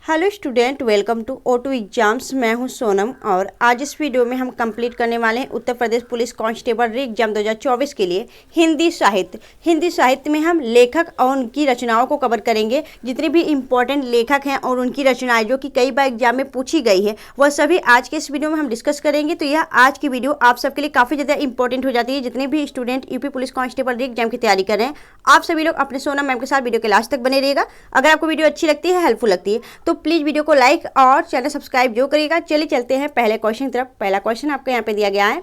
Hello student, welcome to O2 exams. मैं हूं सोनम और आज इस वीडियो में हम कंप्लीट करने वाले हैं उत्तर प्रदेश पुलिस कांस्टेबल री एग्जाम 2024 के लिए हिंदी साहित्य में हम लेखक और उनकी रचनाओं को कवर करेंगे। जितने भी इंपॉर्टेंट लेखक हैं और उनकी रचनाएं जो कि कई बार एग्जाम में पूछी गई है वह सभी आज के इस वीडियो में हम डिस्कस करेंगे। तो यह आज की वीडियो आप सबके लिए काफ़ी ज़्यादा इंपॉर्टेंट हो जाती है। जितने भी स्टूडेंट यूपी पुलिस कांस्टेबल री एग्जाम की तैयारी कर रहे हैं, आप सभी लोग अपने सोनम मैम के साथ वीडियो के लास्ट तक बने रहिएगा। अगर आपको वीडियो अच्छी लगती है, हेल्पफुल लगती है तो प्लीज़ वीडियो को लाइक और चैनल सब्सक्राइब जो करिएगा। चलिए चलते हैं पहले क्वेश्चन की तरफ। पहला क्वेश्चन आपको यहाँ पे दिया गया है,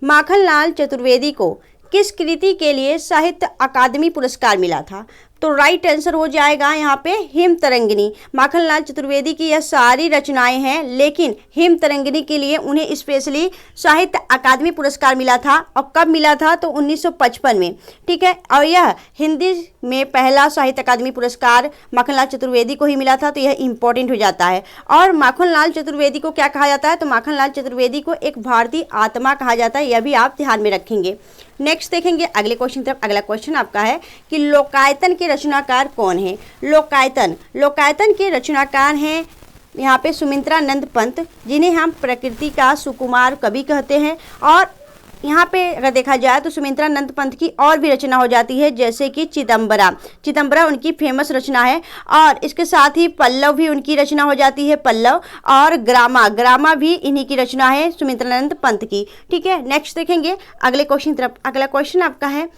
माखनलाल चतुर्वेदी को किस कृति के लिए साहित्य अकादमी पुरस्कार मिला था? तो राइट आंसर हो जाएगा यहाँ पे हिम तरंगिनी। माखनलाल चतुर्वेदी की यह सारी रचनाएं हैं, लेकिन हिम तरंगिनी के लिए उन्हें स्पेशली साहित्य अकादमी पुरस्कार मिला था। और कब मिला था? तो 1955 में। ठीक है, और यह हिंदी में पहला साहित्य अकादमी पुरस्कार माखनलाल चतुर्वेदी को ही मिला था। तो यह इंपॉर्टेंट हो जाता है। और माखनलाल चतुर्वेदी को क्या कहा जाता है? तो माखनलाल चतुर्वेदी को एक भारतीय आत्मा कहा जाता है। यह भी आप ध्यान में रखेंगे। नेक्स्ट देखेंगे अगले क्वेश्चन तरफ। अगला क्वेश्चन आपका है कि लोकायतन के रचनाकार कौन है? लोकायतन के रचनाकार हैं यहाँ पे सुमित्रानंद पंत, जिन्हें हम प्रकृति का सुकुमार कवि कहते हैं। और यहाँ पे अगर देखा जाए तो सुमित्रानंद पंत की और भी रचना हो जाती है, जैसे कि चिदम्बरा उनकी फेमस रचना है। और इसके साथ ही पल्लव भी उनकी रचना हो जाती है, पल्लव। और ग्रामा भी इन्हीं की रचना है, सुमित्रानंद पंत की। ठीक है, नेक्स्ट देखेंगे अगले क्वेश्चन तरफ। अगला क्वेश्चन आपका है,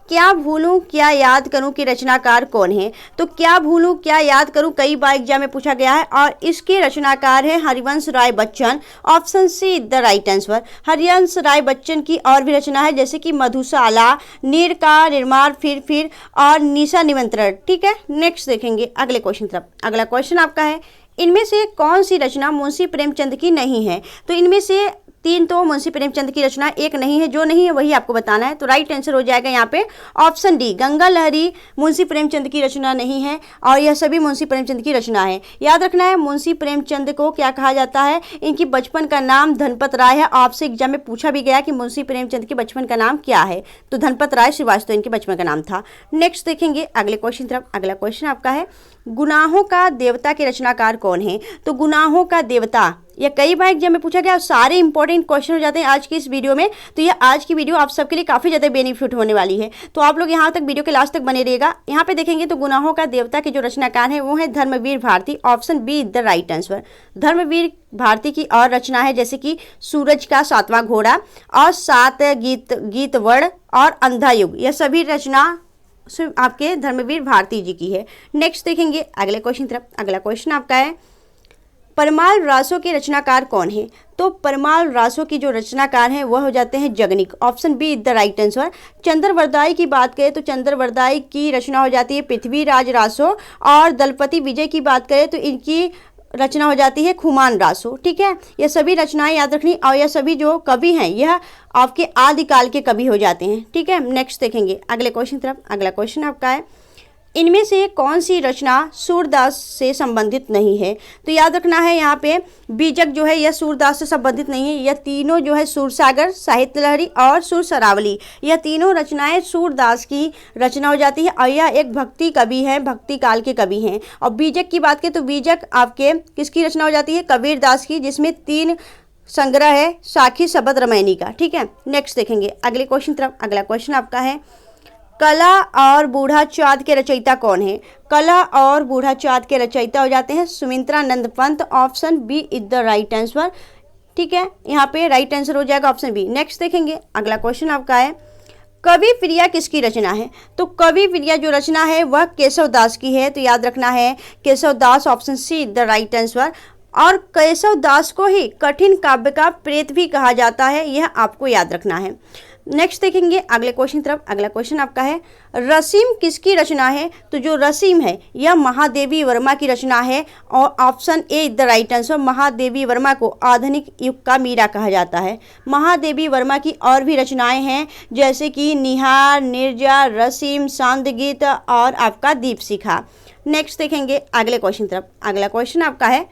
क्या भूलूं क्या याद करूं के रचनाकार कौन है? तो क्या भूलूं क्या याद करूं कई बार एग्जाम में पूछा गया है और इसके रचनाकार हैं Harivansh Rai Bachchan. Option C the right answer. Harivansh Rai Bachchan की और भी रचना है, जैसे कि मधुशाला, नीर का निर्माण, फिर और निशा निमंत्रण। ठीक है, नेक्स्ट देखेंगे अगले क्वेश्चन तरफ। अगला क्वेश्चन आपका है, इनमें से कौन सी रचना मुंशी प्रेमचंद की नहीं है? तो इनमें से तीन तो मुंशी प्रेमचंद की रचना, एक नहीं है। जो नहीं है वही आपको बताना है। तो राइट आंसर हो जाएगा यहाँ पे ऑप्शन डी, गंगा लहरी मुंशी प्रेमचंद की रचना नहीं है और यह सभी मुंशी प्रेमचंद की रचना है। याद रखना है, मुंशी प्रेमचंद को क्या कहा जाता है? इनकी बचपन का नाम धनपत राय है। आपसे एग्जाम में पूछा भी गया कि मुंशी प्रेमचंद के बचपन का नाम क्या है, तो धनपत राय श्रीवास्तव इनके बचपन का नाम था। नेक्स्ट देखेंगे अगले क्वेश्चन तरफ। अगला क्वेश्चन आपका है, गुनाहों का देवता के रचनाकार कौन है? तो गुनाहों का देवता यह कई बार एग्जाम में पूछा गया और सारे इंपॉर्टेंट क्वेश्चन हो जाते हैं आज की इस वीडियो में। तो यह आज की वीडियो आप सबके लिए काफ़ी ज़्यादा बेनिफिट होने वाली है। तो आप लोग यहाँ तक वीडियो के लास्ट तक बने रहिएगा। यहाँ पे देखेंगे तो गुनाहों का देवता के जो रचनाकार हैं वो है Dharamvir Bharati. Option B the right answer. Dharamvir Bharati की और रचना है, जैसे कि सूरज का सातवां घोड़ा और 7 गीतवर्ण और अंधा युग। यह सभी रचना आपके धर्मवीर भारती जी की है। नेक्स्ट देखेंगे अगले क्वेश्चन तरफ। अगला क्वेश्चन आपका है, परमाल रासों के रचनाकार कौन है? तो परमाल रासों की जो रचनाकार हैं वह हो जाते हैं Jagnik. Option B the right answer. Chand Bardai की बात करें तो चंद्रवरदाई की रचना हो जाती है पृथ्वीराज रासो। और दलपति विजय की बात करें तो इनकी रचना हो जाती है खुमान रासो। ठीक है, यह सभी रचनाएं याद रखनी और यह सभी जो कवि हैं यह आपके आदिकाल के कवि हो जाते हैं। ठीक है, नेक्स्ट देखेंगे अगले क्वेश्चन तरफ। अगला क्वेश्चन आपका है, इनमें से कौन सी रचना सूरदास से संबंधित नहीं है? तो याद रखना है यहाँ पे बीजक जो है यह सूरदास से संबंधित नहीं है। यह तीनों जो है सूरसागर, साहित्य लहरी और सुरसरावली, यह तीनों रचनाएं सूरदास की रचना हो जाती है और यह एक भक्ति कवि है, भक्ति काल के कवि हैं। और बीजक की बात करें तो बीजक आपके किसकी रचना हो जाती है? कबीर दास की, जिसमें 3 संग्रह है साखी शबद रामायणी का। ठीक है, नेक्स्ट देखेंगे अगले क्वेश्चन तरफ। अगला क्वेश्चन आपका है, कला और बूढ़ा चाँद के रचयिता कौन है? कला और बूढ़ा चाँद के रचयिता हो जाते हैं Sumitranand Pant. Option B is the right answer. ठीक है, यहाँ पे राइट आंसर हो जाएगा ऑप्शन बी। नेक्स्ट देखेंगे अगला क्वेश्चन आपका है, कवि प्रिया किसकी रचना है? तो कवि प्रिया जो रचना है वह केशव दास की है। तो याद रखना है Keshav Das. Option C the right answer. और केशव दास को ही कठिन काव्य का प्रेत भी कहा जाता है, यह आपको याद रखना है। नेक्स्ट देखेंगे अगले क्वेश्चन तरफ। अगला क्वेश्चन आपका है, रसीम किसकी रचना है? तो जो रसीम है यह महादेवी वर्मा की रचना है और option A the right answer. Mahadevi Verma को आधुनिक युग का मीरा कहा जाता है। महादेवी वर्मा की और भी रचनाएं हैं, जैसे कि निहार, निर्जा, रसीम, सांदगीत और आपका दीपशिखा। नेक्स्ट देखेंगे अगले क्वेश्चन तरफ। अगला क्वेश्चन आपका है,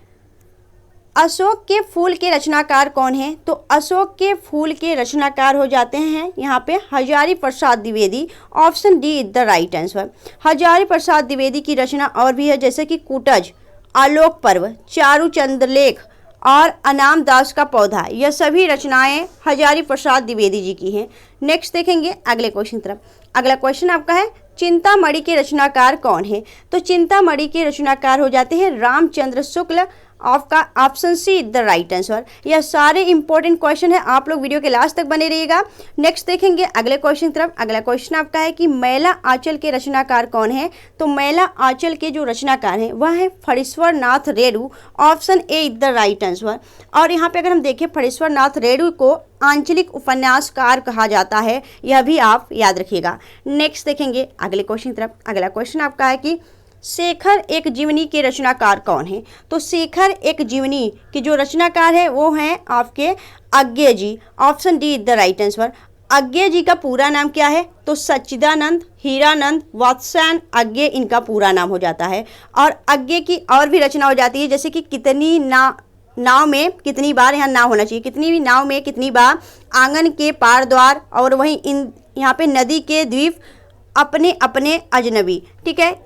अशोक के फूल के रचनाकार कौन है? तो अशोक के फूल के रचनाकार हो जाते हैं यहाँ पे Hazari Prasad Dwivedi. Option D is the right answer. Hazari Prasad Dwivedi की रचना और भी है, जैसे कि कूटज आलोक पर्व, चारुचंद्र लेख और अनाम दास का पौधा, यह सभी रचनाएं हजारी प्रसाद द्विवेदी जी की हैं। नेक्स्ट देखेंगे अगले क्वेश्चन तरफ। अगला क्वेश्चन आपका है चिंतामणि के रचनाकार कौन है? तो चिंतामणि के रचनाकार हो जाते हैं रामचंद्र शुक्ल। आपका option C the right answer. यह सारे इंपॉर्टेंट क्वेश्चन है, आप लोग वीडियो के लास्ट तक बने रहिएगा। नेक्स्ट देखेंगे अगले क्वेश्चन तरफ। अगला क्वेश्चन आपका है कि मैला आंचल के रचनाकार कौन है? तो मैला आंचल के जो रचनाकार हैं वह है Phanishwar Nath Renu. Option A the right answer. और यहाँ पे अगर हम देखें फणीश्वर नाथ रेणु को आंचलिक उपन्यासकार कहा जाता है, यह भी आप याद रखिएगा। नेक्स्ट देखेंगे अगले क्वेश्चन तरफ। अगला क्वेश्चन आपका है कि शेखर एक जीवनी के रचनाकार कौन है? तो शेखर एक जीवनी के जो रचनाकार है वो हैं आपके Agyeya ji. Option D the right answer. Agyeya ji का पूरा नाम क्या है? तो सच्चिदानंद हीरानंद वात्स्यायन अज्ञे इनका पूरा नाम हो जाता है। और अज्ञे की और भी रचना हो जाती है, जैसे कि कितनी नाव में कितनी बार, यहाँ नाव होना चाहिए, कितनी भी नाव में कितनी बार, आंगन के पार द्वार, और वहीं यहाँ पे नदी के द्वीप, अपने अपने अजनबी। ठीक है,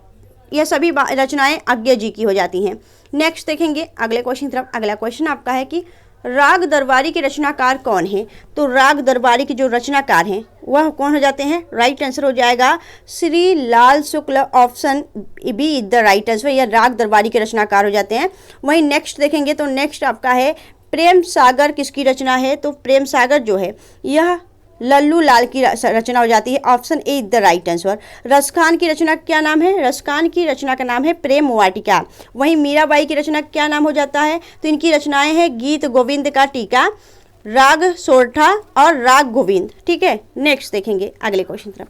यह सभी रचनाएं अज्ञे जी की हो जाती हैं। नेक्स्ट देखेंगे अगले क्वेश्चन तरफ। अगला क्वेश्चन आपका है कि राग दरबारी के रचनाकार कौन है? तो राग दरबारी के जो रचनाकार हैं वह कौन हो जाते हैं? राइट आंसर हो जाएगा Shri Lal Shukla. Option B the right answer. यह राग दरबारी के रचनाकार हो जाते हैं। वहीं नेक्स्ट देखेंगे तो नेक्स्ट आपका है प्रेम सागर किसकी रचना है? तो प्रेम सागर जो है यह लल्लू लाल की रचना हो जाती है। Option A the right answer. Raskhan की रचना क्या नाम है? रसखान की रचना का नाम है प्रेम वाटिका। वहीं मीराबाई की रचना क्या नाम हो जाता है? तो इनकी रचनाएं हैं गीत गोविंद का टीका, राग सोरठा और राग गोविंद। ठीक है, नेक्स्ट देखेंगे अगले क्वेश्चन तरफ।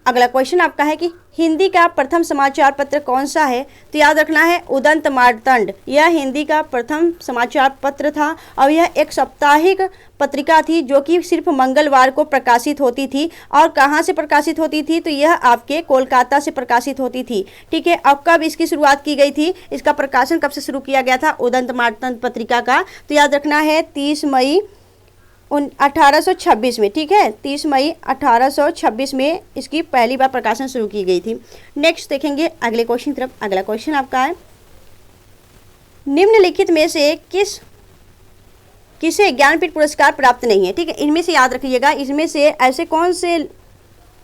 अगला क्वेश्चन आपका है कि हिंदी का प्रथम समाचार पत्र कौन सा है? तो याद रखना है उदंत मार्तंड। यह हिंदी का प्रथम समाचार पत्र था और यह एक साप्ताहिक पत्रिका थी जो कि सिर्फ मंगलवार को प्रकाशित होती थी। और कहाँ से प्रकाशित होती थी? तो यह आपके कोलकाता से प्रकाशित होती थी। ठीक है, अब कब इसकी शुरुआत की गई थी? इसका प्रकाशन कब से शुरू किया गया था उदंत मार्तंड पत्रिका का? तो याद रखना है 30 मई 1826 में। ठीक है, 30 मई 1826 में इसकी पहली बार प्रकाशन शुरू की गई थी। नेक्स्ट देखेंगे अगले क्वेश्चन तरफ। अगला क्वेश्चन आपका है निम्नलिखित में से किसे ज्ञानपीठ पुरस्कार प्राप्त नहीं है? ठीक है, इनमें से याद रखिएगा, इसमें से ऐसे कौन से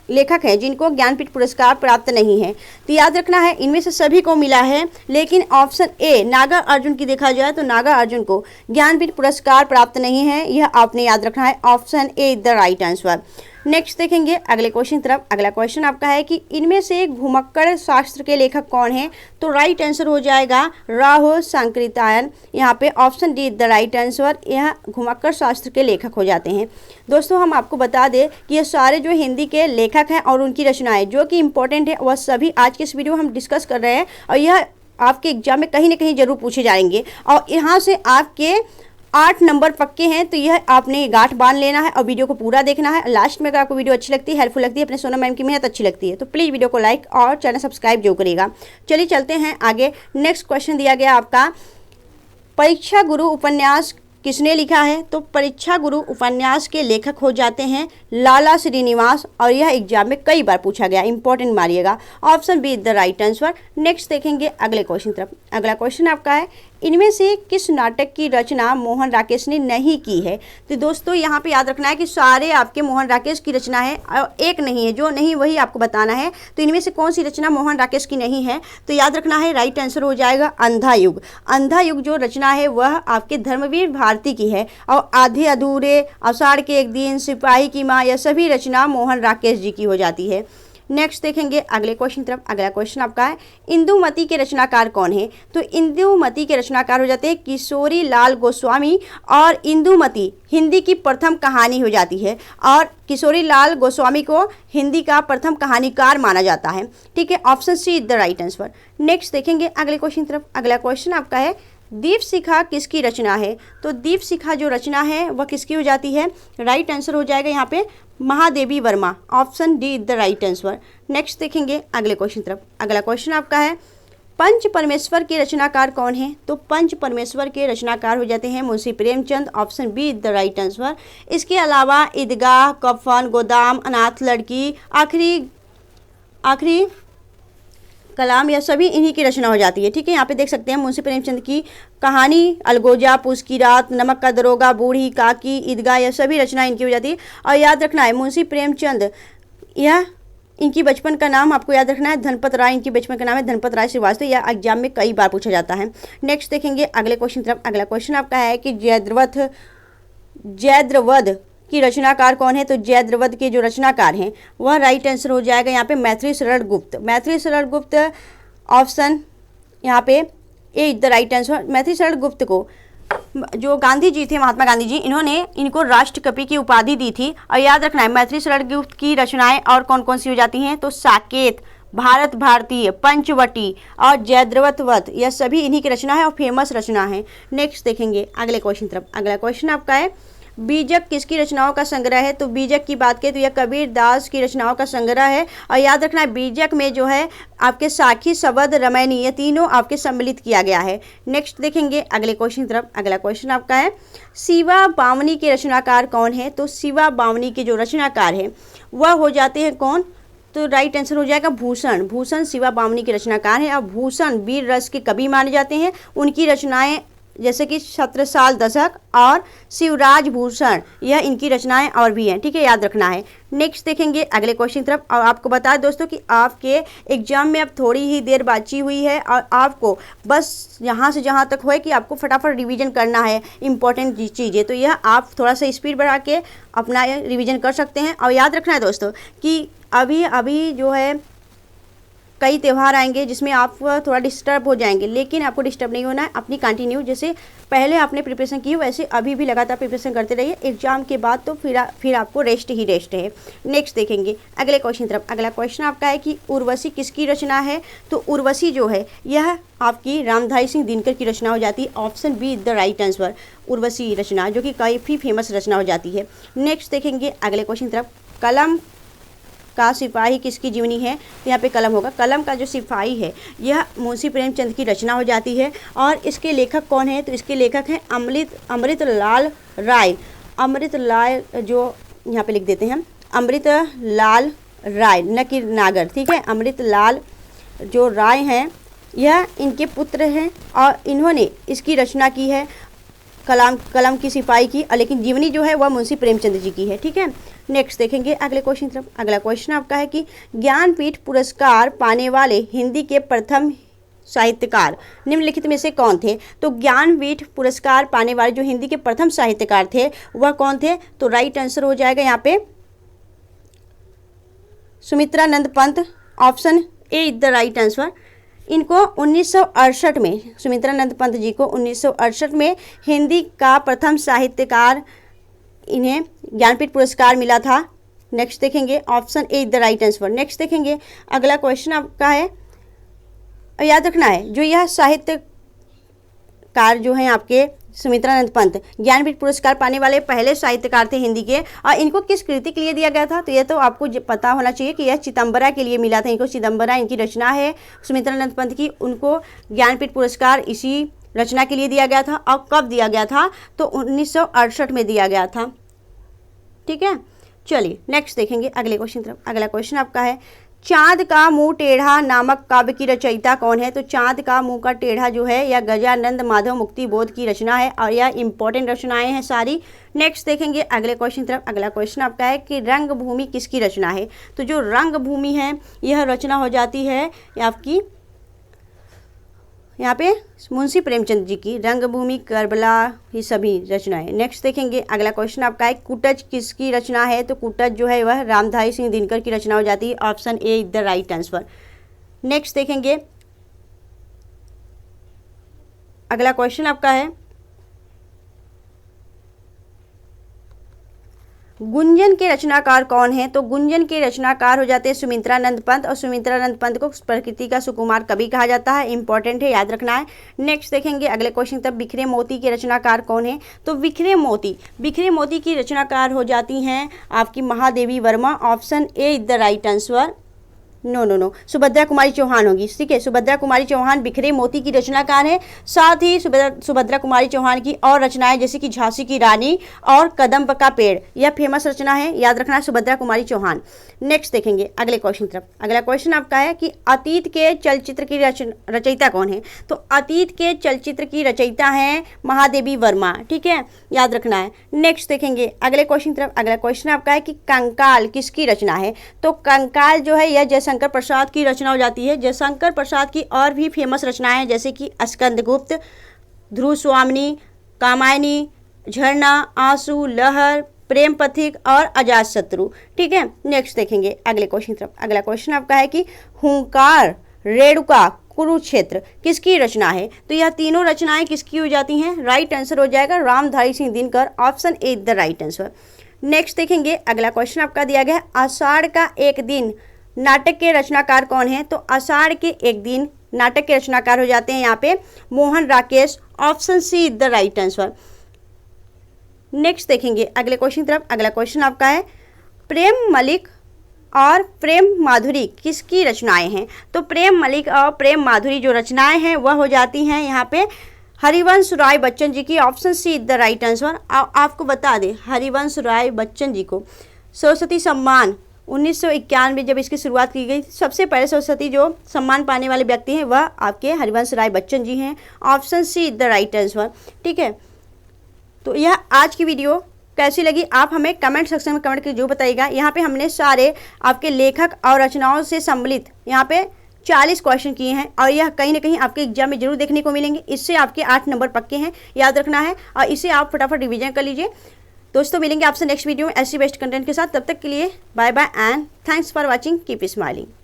लेखक हैं जिनको ज्ञानपीठ पुरस्कार प्राप्त नहीं है? तो याद रखना है इनमें से सभी को मिला है, लेकिन ऑप्शन ए नागा अर्जुन की देखा जाए तो नागा अर्जुन को ज्ञानपीठ पुरस्कार प्राप्त नहीं है। यह आपने याद रखना है, option A the right answer. Next देखेंगे अगले क्वेश्चन तरफ। अगला क्वेश्चन आपका है कि इनमें से घुमक्कड़ शास्त्र के लेखक कौन है? तो राइट आंसर हो जाएगा राहुल सांकृत्यायन। यहाँ पे option D the right answer. यह घुमक्कड़ शास्त्र के लेखक हो जाते हैं। दोस्तों हम आपको बता दें कि ये सारे जो हिंदी के लेखक हैं और उनकी रचनाएं जो कि इंपॉर्टेंट है वह सभी आज के इस वीडियो में हम डिस्कस कर रहे हैं, और यह आपके एग्जाम में कहीं ना कहीं जरूर पूछे जाएंगे। और यहाँ से आपके 8 नंबर पक्के हैं, तो यह आपने गांठ बांध लेना है और वीडियो को पूरा देखना है। लास्ट में अगर आपको वीडियो अच्छी लगती है, हेल्पफुल लगती है, अपने सोनम मैम की मेहनत अच्छी लगती है, तो प्लीज़ वीडियो को लाइक और चैनल सब्सक्राइब जो करेगा। चलिए चलते हैं आगे। नेक्स्ट क्वेश्चन दिया गया आपका परीक्षा गुरु उपन्यास किसने लिखा है? तो परीक्षा गुरु उपन्यास के लेखक हो जाते हैं लाला श्रीनिवास, और यह एग्जाम में कई बार पूछा गया, इंपॉर्टेंट मारिएगा। Option B the right answer. Next देखेंगे अगले क्वेश्चन तरफ। अगला क्वेश्चन आपका है इनमें से किस नाटक की रचना मोहन राकेश ने नहीं की है? तो दोस्तों यहाँ पे याद रखना है कि सारे आपके मोहन राकेश की रचना है और एक नहीं है, जो नहीं वही आपको बताना है। तो इनमें से कौन सी रचना मोहन राकेश की नहीं है? तो याद रखना है राइट आंसर हो जाएगा अंधा युग। अंधा युग जो रचना है वह आपके धर्मवीर भारती की है, और आधे अधूरे, आषाढ़ के एक दिन, सिपाही की माँ, यह सभी रचना मोहन राकेश जी की हो जाती है। नेक्स्ट देखेंगे अगले क्वेश्चन तरफ। अगला क्वेश्चन आपका है इंदुमती के रचनाकार कौन है? तो इंदुमती के रचनाकार हो जाते हैं किशोरी लाल गोस्वामी, और इंदुमती हिंदी की प्रथम कहानी हो जाती है, और किशोरी लाल गोस्वामी को हिंदी का प्रथम कहानीकार माना जाता है। ठीक है, option C the right answer. Next देखेंगे अगले क्वेश्चन तरफ। अगला क्वेश्चन आपका है दीप शिखा किसकी रचना है? तो दीप शिखा जो रचना है वह किसकी हो जाती है? राइट आंसर हो जाएगा यहाँ पे Mahadevi Varma. Option D the right answer. Next देखेंगे अगले क्वेश्चन तरफ। अगला क्वेश्चन आपका है पंच परमेश्वर के रचनाकार कौन है? तो पंच परमेश्वर के रचनाकार हो जाते हैं Munshi Premchand. Option B the right answer. इसके अलावा ईदगाह, कफन, गोदाम, अनाथ लड़की, आखिरी कलाम, यह सभी इन्हीं की रचना हो जाती है। ठीक है, यहाँ पे देख सकते हैं मुंशी प्रेमचंद की कहानी, अलगोजा, पूस की रात, नमक का दरोगा, बूढ़ी, काकी, ईदगाह, यह सभी रचना इनकी हो जाती है। और याद रखना है मुंशी प्रेमचंद, यह इनकी बचपन का नाम आपको याद रखना है धनपत राय, इनकी बचपन का नाम है धनपत राय श्रीवास्तव। यह एग्जाम में कई बार पूछा जाता है। नेक्स्ट देखेंगे अगले क्वेश्चन तरफ। अगला क्वेश्चन आपका है कि जयद्रवध की रचनाकार कौन है? तो जयद्रवध के जो रचनाकार हैं वह राइट आंसर हो जाएगा यहाँ पे मैथिली शरण गुप्त। मैथिली शरण गुप्त ऑप्शन यहाँ पे A is the right answer. Maithili Sharan Gupt को जो गांधी जी थे, महात्मा गांधी जी, इन्होंने इनको राष्ट्रकवि की उपाधि दी थी। और याद रखना है मैथिली शरण गुप्त की रचनाएं और कौन कौन सी हो जाती हैं? तो साकेत, भारत भारतीय, पंचवटी और जयद्रवध, यह सभी इन्हीं की रचना है और फेमस रचना है। नेक्स्ट देखेंगे अगले क्वेश्चन तरफ। अगला क्वेश्चन आपका है बीजक किसकी रचनाओं का संग्रह है? तो बीजक की बात करें तो यह कबीर दास की रचनाओं का संग्रह है। और याद रखना है बीजक में जो है आपके साखी, शबद, रमैनी, ये तीनों आपके सम्मिलित किया गया है। नेक्स्ट देखेंगे अगले क्वेश्चन तरफ। अगला क्वेश्चन आपका है शिवा बामनी के रचनाकार कौन है? तो शिवा बामनी के जो रचनाकार है वह हो जाते हैं कौन? तो राइट आंसर हो जाएगा भूषण। भूषण शिवा बामनी के रचनाकार हैं। और भूषण वीर रस के कवि माने जाते हैं। उनकी रचनाएं जैसे कि छत्रसाल दशक और शिवराज भूषण, यह इनकी रचनाएं और भी हैं। ठीक है, याद रखना है। नेक्स्ट देखेंगे अगले क्वेश्चन तरफ। और आपको बता दें दोस्तों कि आपके एग्जाम में अब थोड़ी ही देर बाकी हुई है और आपको बस यहाँ से जहाँ तक हो कि आपको फटाफट रिवीजन करना है इंपॉर्टेंट चीज़ें। तो यह आप थोड़ा सा स्पीड बढ़ा के अपना रिवीजन कर सकते हैं। और याद रखना है दोस्तों कि अभी जो है कई त्यौहार आएंगे जिसमें आप थोड़ा डिस्टर्ब हो जाएंगे, लेकिन आपको डिस्टर्ब नहीं होना है। अपनी कंटिन्यू जैसे पहले आपने प्रिपरेशन की वैसे अभी भी लगातार प्रिपरेशन करते रहिए। एग्जाम के बाद तो फिर आपको रेस्ट ही रेस्ट है। नेक्स्ट देखेंगे अगले क्वेश्चन तरफ। अगला क्वेश्चन आपका है कि उर्वशी किसकी रचना है? तो उर्वशी जो है यह आपकी रामधारी सिंह दिनकर की रचना हो जाती है। Option B is the right answer, Urvashi रचना, जो कि काफ़ी फेमस रचना हो जाती है। नेक्स्ट देखेंगे अगले क्वेश्चन तरफ। कलम का सिपाही किसकी जीवनी है? तो यहाँ पे कलम होगा। कलम का जो सिपाही है यह मुंशी प्रेमचंद की रचना हो जाती है। और इसके लेखक कौन है? तो इसके लेखक हैं अमृतलाल राय। अमृतलाल जो यहाँ पे लिख देते हैं अमृतलाल राय, न कि नागर। ठीक है, अमृतलाल जो राय हैं यह इनके पुत्र हैं और इन्होंने इसकी रचना की है कलम की सिपाही की, लेकिन जीवनी जो है वह मुंशी प्रेमचंद जी की है। ठीक है, नेक्स्ट देखेंगे अगले क्वेश्चन तरफ। अगला क्वेश्चन आपका है कि ज्ञानपीठ पुरस्कार पाने वाले हिंदी के प्रथम साहित्यकार निम्नलिखित में से कौन थे? तो ज्ञानपीठ पुरस्कार पाने वाले जो हिंदी के प्रथम साहित्यकार थे वह कौन थे? तो राइट आंसर हो जाएगा यहाँ पे Sumitranand Pant. Option A is the right answer. इनको 1968 में, सुमित्रानंद पंत जी को 1968 में हिंदी का प्रथम साहित्यकार इन्हें ज्ञानपीठ पुरस्कार मिला था। नेक्स्ट देखेंगे option A is the right answer. Next देखेंगे अगला क्वेश्चन आपका है, याद रखना है जो यह साहित्यकार जो हैं आपके सुमित्रानंद पंत ज्ञानपीठ पुरस्कार पाने वाले पहले साहित्यकार थे हिंदी के। और इनको किस कृति के लिए दिया गया था? तो यह तो आपको पता होना चाहिए कि यह चिदंबरा के लिए मिला था। इनको चिदंबरा इनकी रचना है सुमित्रानंद पंत की। उनको ज्ञानपीठ पुरस्कार इसी रचना के लिए दिया गया था। और कब दिया गया था? तो 1968 में दिया गया था। ठीक है, चलिए नेक्स्ट देखेंगे अगले क्वेश्चन तरफ। अगला क्वेश्चन आपका है चाँद का मुंह टेढ़ा नामक काव्य की रचयिता कौन है? तो चाँद का मुंह का टेढ़ा जो है यह गजानंद माधव मुक्ति बोध की रचना है और यह इंपॉर्टेंट रचनाएं हैं सारी। नेक्स्ट देखेंगे अगले क्वेश्चन तरफ। अगला क्वेश्चन आपका है कि रंगभूमि किसकी रचना है? तो जो रंगभूमि है यह रचना हो जाती है आपकी यहाँ पे मुंशी प्रेमचंद जी की। रंगभूमि, करबला, ये सभी रचनाएं। नेक्स्ट देखेंगे अगला क्वेश्चन आपका है कुटज किसकी रचना है? तो कुटज जो है वह रामधारी सिंह दिनकर की रचना हो जाती है। Option A is the right answer. Next देखेंगे अगला क्वेश्चन आपका है गुंजन के रचनाकार कौन है? तो गुंजन के रचनाकार हो जाते हैं सुमित्रानंद पंत। और सुमित्रानंद पंत को प्रकृति का सुकुमार कवि कहा जाता है। इंपॉर्टेंट है, याद रखना है। नेक्स्ट देखेंगे अगले क्वेश्चन तब बिखरे मोती के रचनाकार कौन है? तो बिखरे मोती की रचनाकार हो जाती हैं आपकी Mahadevi Varma. Option A is the right answer. No, Subhadra Kumari Chauhan होगी। ठीक है, सुभद्रा कुमारी चौहान बिखरे मोती की रचनाकार है। साथ ही सुभद्रा कुमारी चौहान की और रचनाएं जैसे कि झांसी की रानी और कदम्ब का पेड़, यह फेमस रचना है, याद रखना है, सुभद्रा कुमारी चौहान। नेक्स्ट देखेंगे अगले क्वेश्चन तरफ। अगला क्वेश्चन आपका है कि अतीत के चलचित्र की रचयिता कौन है? तो अतीत के चलचित्र की रचयिता है महादेवी वर्मा। ठीक है, याद रखना है। नेक्स्ट देखेंगे अगले क्वेश्चन तरफ। अगला क्वेश्चन आपका है कि कंकाल किसकी रचना है? तो कंकाल जो है यह जयशंकर प्रसाद की रचना हो जाती है। जयशंकर प्रसाद की और भी फेमस रचनाएं जैसे कि स्कंदगुप्त, ध्रुव स्वामिनी, कामायनी, झरना, आंसू, लहर, प्रेम पथिक और अजातशत्रु। ठीक है, नेक्स्ट देखेंगे अगले क्वेश्चन तरफ। अगला क्वेश्चन आपका है कि हुंकार, रेणुका, कुरुक्षेत्र किसकी रचना है? तो यह तीनों रचनाएं किसकी हो जाती हैं? राइट आंसर हो जाएगा Ramdhari Singh Dinkar, option A the right answer. Next देखेंगे अगला क्वेश्चन आपका दिया गया है आषाढ़ का एक दिन नाटक के रचनाकार कौन है? तो आषाढ़ के एक दिन नाटक के रचनाकार हो जाते हैं यहाँ पे Mohan Rakesh, option C the right answer. Next देखेंगे अगले क्वेश्चन तरफ। अगला क्वेश्चन आपका है प्रेम मलिक और प्रेम माधुरी किसकी रचनाएं हैं? तो प्रेम मलिक और प्रेम माधुरी जो रचनाएं हैं वह हो जाती हैं यहाँ पे हरिवंश राय बच्चन जी की, option C the right answer. आपको बता दें हरिवंश राय बच्चन जी को सरस्वती सम्मान 1991 जब इसकी शुरुआत की गई, सबसे पहले सरस्वती जो सम्मान पाने वाले व्यक्ति हैं वह आपके हरिवंश राय बच्चन जी हैं, option C the right answer. ठीक है, तो यह आज की वीडियो कैसी लगी आप हमें कमेंट सेक्शन में कमेंट करके जो बताइएगा। यहाँ पे हमने सारे आपके लेखक और रचनाओं से सम्मिलित यहाँ पे 40 क्वेश्चन किए हैं और यह कहीं ना कहीं आपके एग्जाम में जरूर देखने को मिलेंगे। इससे आपके 8 नंबर पक्के हैं, याद रखना है, और इसे आप फटाफट रिवीजन कर लीजिए। दोस्तों मिलेंगे आपसे नेक्स्ट वीडियो में ऐसी बेस्ट कंटेंट के साथ। तब तक के लिए bye bye and thanks for watching, keep smiling.